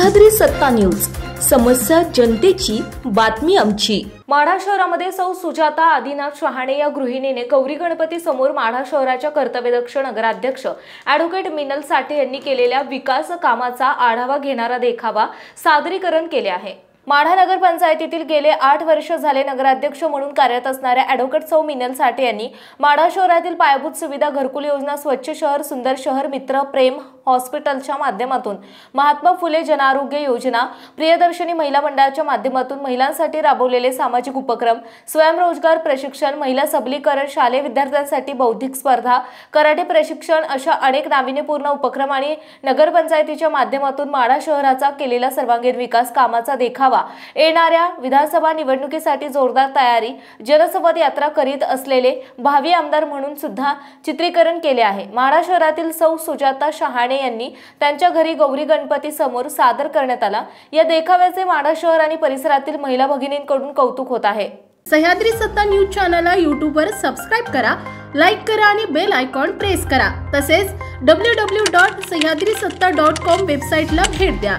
सह्याद्री सत्ता न्यूज, समस्या जनतेची, बातमी आमची। माढा शहरामध्ये सौ सुजाता आदिनाथ शहाणे या गृहिणीने गौरी गणपती समोर माढा शहराच्या कर्तव्यदक्ष नगराध्यक्ष ॲडव्होकेट मिनल साठे यांनी केलेल्या विकास कामाचा आढावा घेणारा देखावा सादरीकरण केले आहे। माढा नगर पंचायतीतील गेले 8 वर्ष झाले नगराध्यक्ष म्हणून कार्यरत असणाऱ्या ॲडव्होकेट सौ मिनल साठे यांनी माढा शहरातील पायाभूत सुविधा, घरकुल योजना, स्वच्छ शहर, सुंदर शहर, मित्र, प्रेम हॉस्पिटलच्या माध्यमातून, महात्मा फुले जनआरोग्य योजना, प्रियदर्शनी महिला मंडळाच्या माध्यमातून महिलांसाठी राबवलेले सामाजिक उपक्रम, स्वयंरोजगार प्रशिक्षण, महिला सबलीकरण, शालेय विद्यार्थ्यांसाठी बौद्धिक स्पर्धा, कराटे प्रशिक्षण अशा अनेक नाविन्यपूर्ण उपक्रम आणि नगरपंचायतीच्या माध्यमातून माढा शहराचा केलेला सर्वांगीण विकास कामाचा देखावा येणाऱ्या विधानसभा निवडणुकीसाठी जोरदार तयारी, जनसंवाद यात्रा करीत असलेले भावी आमदार म्हणून सुद्धा चित्रीकरण केले आहे। माढा शहरातील सौ सुजाता शहाणे यांनी त्यांच्या घरी गौरी गणपती समोर सादर करण्यात आला। या देखाव्याचे माढा शहर आणि परिसरातील महिला भगिनींकडून कौतुक होत आहे। सह्याद्री सत्ता न्यूज चॅनलला YouTube वर सबस्क्राइब करा, लाईक करा आणि बेल आयकॉन प्रेस करा। तसेच www.sahyadrisata.com वेबसाईटला भेट द्या।